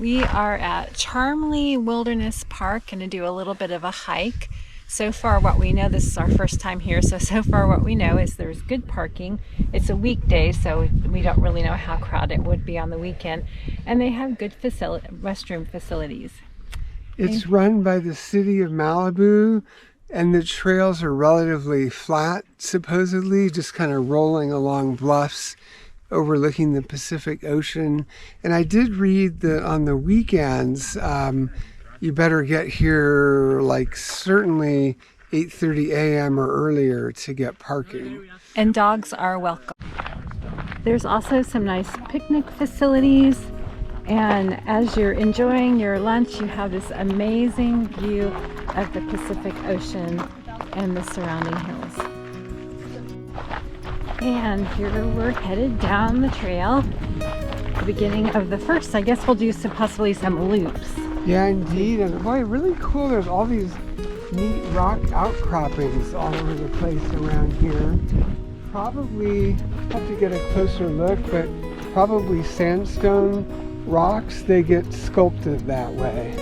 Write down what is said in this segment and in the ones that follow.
We are at Charmlee Wilderness Park, going to do a little bit of a hike. So far what we know, this is our first time here, so far what we know is there's good parking. It's a weekday, so we don't really know how crowded it would be on the weekend. And they have good restroom facilities. It's run by the city of Malibu, and the trails are relatively flat, supposedly, just kind of rolling along bluffs overlooking the Pacific Ocean. And I did read that on the weekends, you better get here like certainly 8:30 a.m. or earlier to get parking. And dogs are welcome. There's also some nice picnic facilities. And as you're enjoying your lunch, you have this amazing view of the Pacific Ocean and the surrounding hills. And here we're headed down the trail, the beginning of the first. I guess we'll do possibly some loops. Yeah, indeed. And boy, really cool. There's all these neat rock outcroppings all over the place around here. Probably have to get a closer look, but probably sandstone rocks. They get sculpted that way.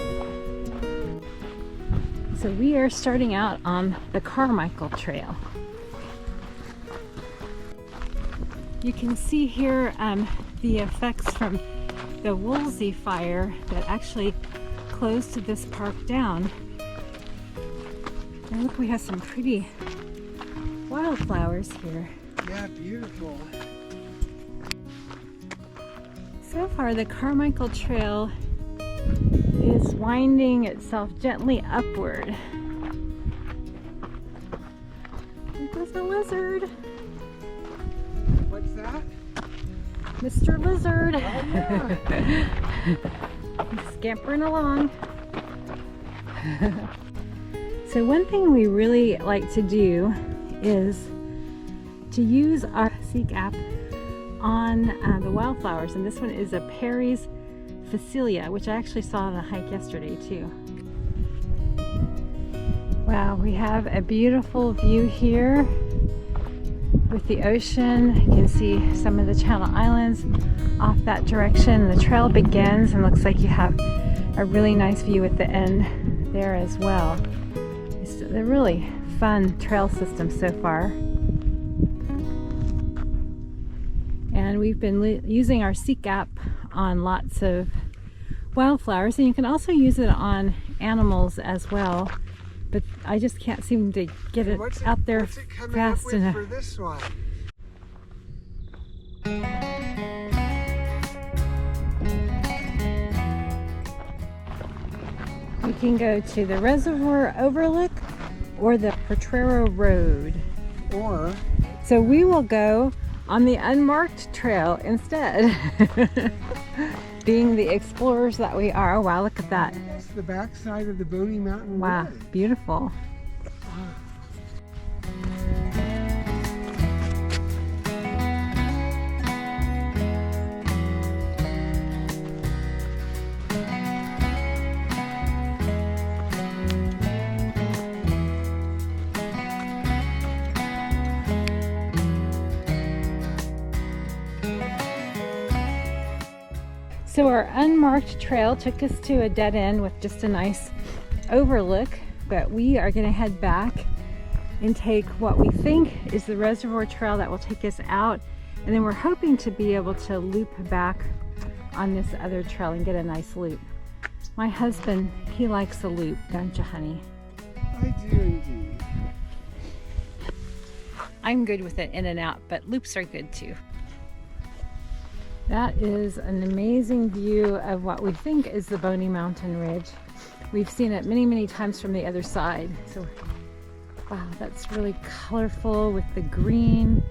So we are starting out on the Carmichael Trail. You can see here the effects from the Woolsey fire that actually closed this park down. And look, we have some pretty wildflowers here. Yeah, beautiful. So far, the Carmichael Trail is winding itself gently upward. There goes a lizard. What's that? Mr. Lizard. Oh, yeah. He's scampering along. So one thing we really like to do is to use our Seek app on the wildflowers, and this one is a Perry's Phacelia, which I actually saw on a hike yesterday too. Wow, we have a beautiful view here with the ocean. You can see some of the Channel Islands off that direction. The trail begins and looks like you have a really nice view at the end there as well. It's a really fun trail system so far. And we've been using our Seek app on lots of wildflowers, and you can also use it on animals as well. But I just can't seem to get it out there fast enough. For this one? We can go to the Reservoir Overlook or the Potrero Road. So we will go on the unmarked trail instead. Being the explorers that we are. Wow, look at that. It's the backside of the Boney Mountain. Wow, Wood. beautiful. So our unmarked trail took us to a dead end with just a nice overlook, but we are going to head back and take what we think is the reservoir trail that will take us out, and then we're hoping to be able to loop back on this other trail and get a nice loop. My husband, he likes a loop, don't you, honey? I do indeed. I'm good with it in and out, but loops are good too. That is an amazing view of what we think is the Boney Mountain Ridge. We've seen it many, many times from the other side. So, wow, that's really colorful with the green.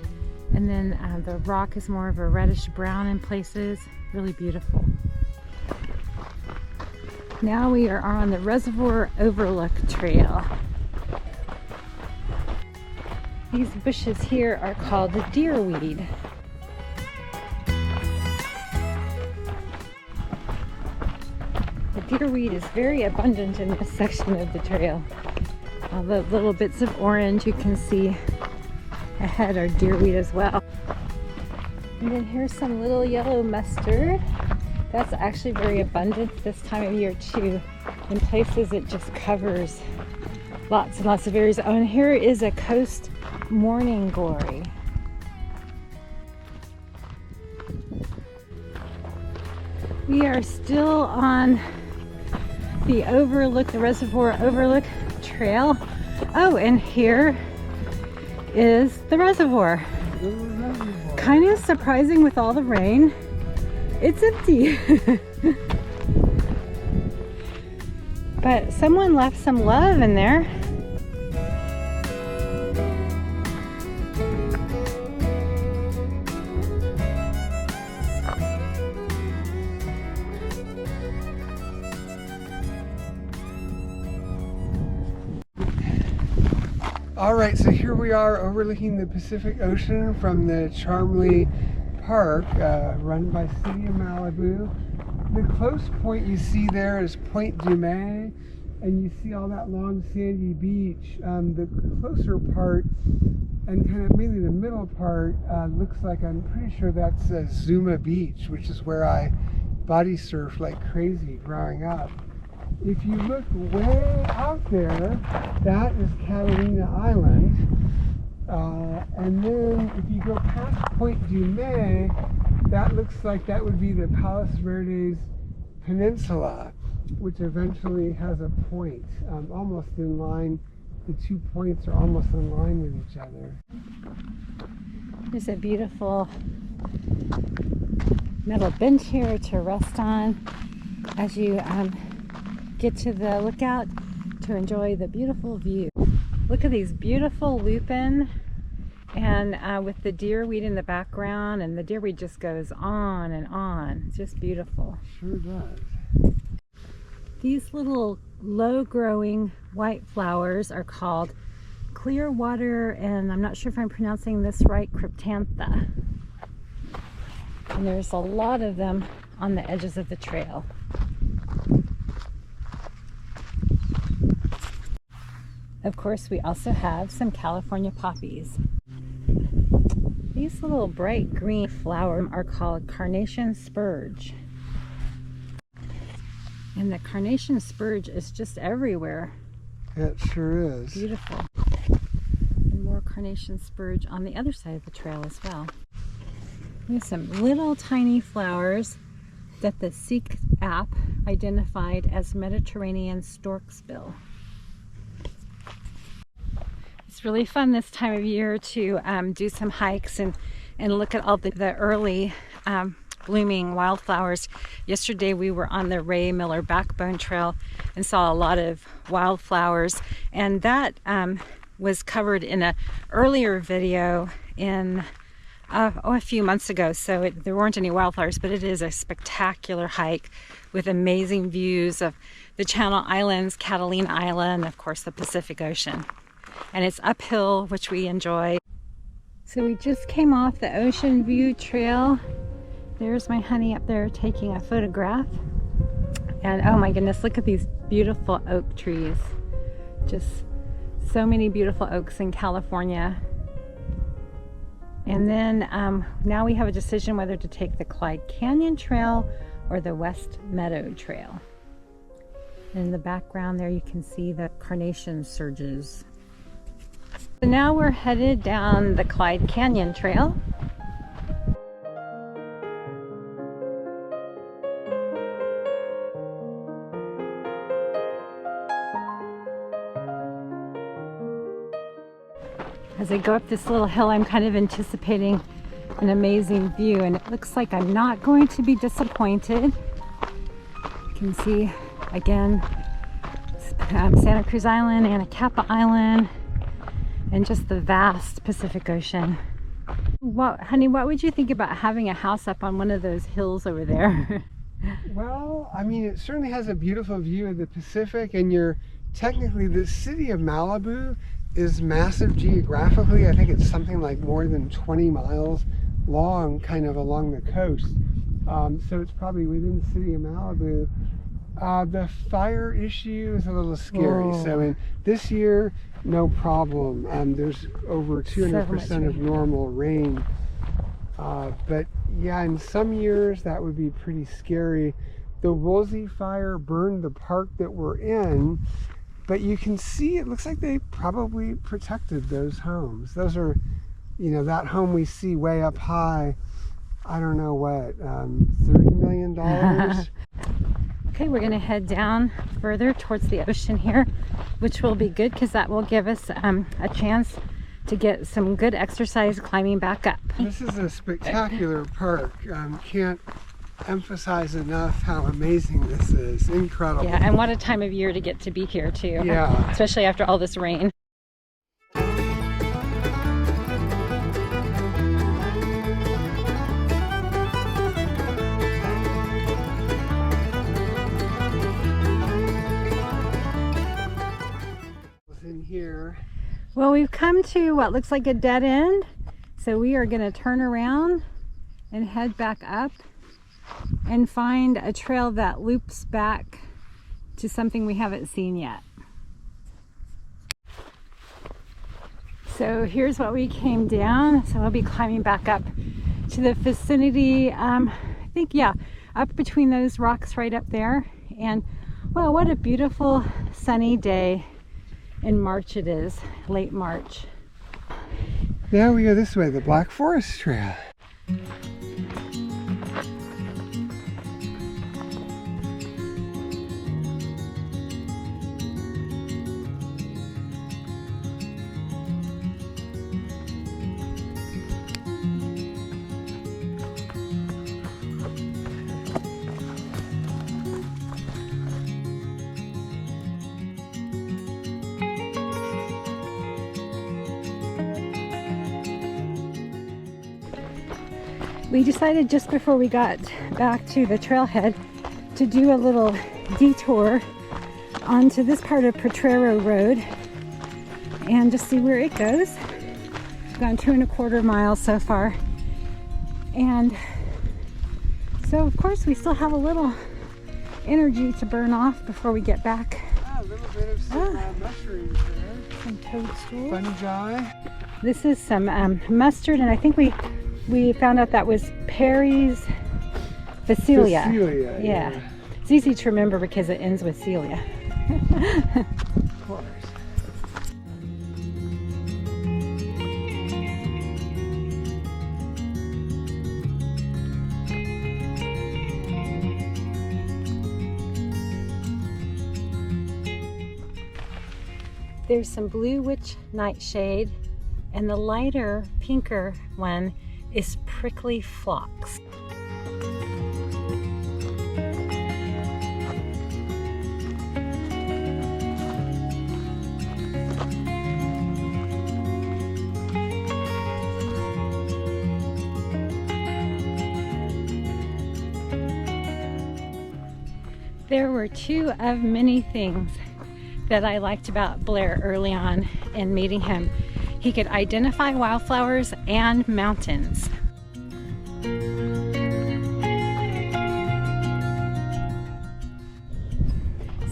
And then the rock is more of a reddish brown in places. Really beautiful. Now we are on the Reservoir Overlook Trail. These bushes here are called the deerweed. Deerweed is very abundant in this section of the trail. All the little bits of orange you can see ahead are deerweed as well. And then here's some little yellow mustard That's actually very abundant this time of year too. In places it just covers lots and lots of areas. Oh, and here is a coast morning glory. We are still on the overlook, the reservoir overlook trail. Oh, and here is the reservoir. Kind of surprising with all the rain. It's empty. But someone left some love in there. All right, so here we are overlooking the Pacific Ocean from the Charmlee Park, run by City of Malibu. The close point you see there is Point Dumais, and you see all that long sandy beach. The closer part, and kind of mainly the middle part, looks like, I'm pretty sure that's Zuma Beach, which is where I body surfed like crazy growing up. If you look way out there, that is Catalina Island. And then if you go past Point Dumais, that looks like that would be the Palos Verdes Peninsula, which eventually has a point, almost in line. The 2 points are almost in line with each other. There's a beautiful metal bench here to rest on as you get to the lookout to enjoy the beautiful view. Look at these beautiful lupin, and with the deerweed in the background, and the deerweed just goes on and on. It's just beautiful. Sure does. These little low-growing white flowers are called Clearwater, and I'm not sure if I'm pronouncing this right, Cryptantha. And there's a lot of them on the edges of the trail. Of course, we also have some California poppies. These little bright green flowers are called carnation spurge. And the carnation spurge is just everywhere. It sure is. Beautiful. And more carnation spurge on the other side of the trail as well. There's some little tiny flowers that the Seek app identified as Mediterranean storksbill. It's really fun this time of year to do some hikes and look at all the early blooming wildflowers. Yesterday we were on the Ray Miller Backbone Trail and saw a lot of wildflowers, and that was covered in an earlier video in a few months ago, so there weren't any wildflowers, but it is a spectacular hike with amazing views of the Channel Islands, Catalina Island, and of course the Pacific Ocean. And it's uphill, which we enjoy. So we just came off the Ocean View Trail. There's my honey up there taking a photograph. And oh my goodness, look at these beautiful oak trees. Just so many beautiful oaks in California. And then now we have a decision whether to take the Clyde Canyon Trail or the West Meadow Trail. In the background there you can see the carnation surges. So now we're headed down the Clyde Canyon Trail. As I go up this little hill, I'm kind of anticipating an amazing view, and it looks like I'm not going to be disappointed. You can see again Santa Cruz Island, Anacapa Island, and just the vast Pacific Ocean. Honey, what would you think about having a house up on one of those hills over there? Well, I mean, it certainly has a beautiful view of the Pacific, and you're technically, the city of Malibu is massive geographically. I think it's something like more than 20 miles long, kind of along the coast. So it's probably within the city of Malibu. The fire issue is a little scary. Whoa. So in this year, no problem. There's over 200% of normal rain. But yeah, in some years that would be pretty scary. The Woolsey fire burned the park that we're in, but you can see it looks like they probably protected those homes. Those are, you know, that home we see way up high, I don't know what, $30 million? Okay, we're gonna head down further towards the ocean here, which will be good because that will give us a chance to get some good exercise climbing back up. This is a spectacular park. Can't emphasize enough how amazing this is. Incredible. Yeah, and what a time of year to get to be here too. Yeah. Especially after all this rain. In here. Well, we've come to what looks like a dead end. So we are gonna turn around and head back up and find a trail that loops back to something we haven't seen yet. So here's what we came down. So we'll be climbing back up to the vicinity, I think, yeah, up between those rocks right up there. And well, what a beautiful sunny day in March it is, late March. Now we go this way, the Black Forest Trail. We decided just before we got back to the trailhead to do a little detour onto this part of Potrero Road and just see where it goes. We've gone 2¼ miles so far. And so of course we still have a little energy to burn off before we get back. A little bit of some mushrooms there. Some toadstools. Fungi. This is some mustard, and I think we found out that was Perry's Phacelia. Phacelia, yeah. It's easy to remember because it ends with Celia. Of course. There's some blue witch nightshade, and the lighter, pinker one is prickly phlox. There were two of many things that I liked about Blair early on in meeting him. He could identify wildflowers and mountains.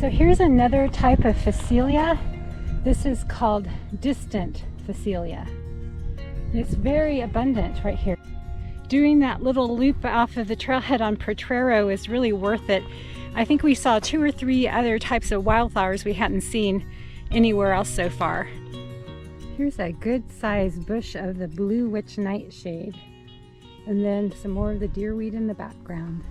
So here's another type of Phacelia. This is called distant Phacelia. It's very abundant right here. Doing that little loop off of the trailhead on Potrero is really worth it. I think we saw 2 or 3 other types of wildflowers we hadn't seen anywhere else so far. Here's a good sized bush of the blue witch nightshade, and then some more of the deerweed in the background.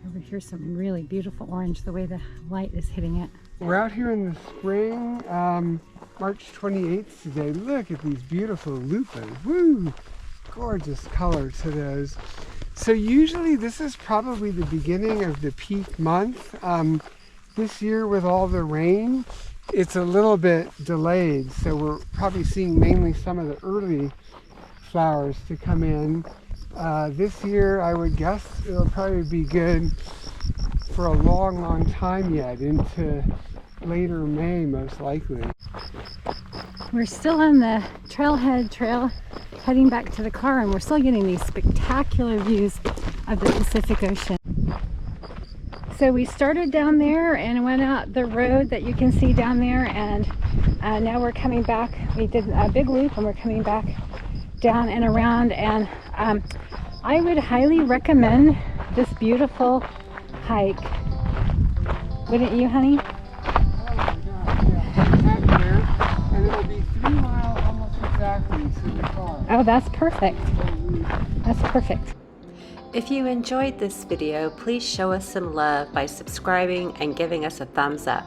Over here's some really beautiful orange, the way the light is hitting it. We're out here in the spring, March 28th today. Look at these beautiful lupins. Woo! Gorgeous color to those. So usually this is probably the beginning of the peak month. This year with all the rain, it's a little bit delayed, so we're probably seeing mainly some of the early flowers to come in. This year, I would guess it'll probably be good for a long, long time yet, into later May most likely. We're still on the trailhead trail heading back to the car, and we're still getting these spectacular views of the Pacific Ocean. So we started down there and went out the road that you can see down there, and now we're coming back. We did a big loop and we're coming back down and around, and I would highly recommend this beautiful hike. Wouldn't you, honey? And it'll be 3 miles almost exactly to the car. Oh, that's perfect. That's perfect. If you enjoyed this video, please show us some love by subscribing and giving us a thumbs up.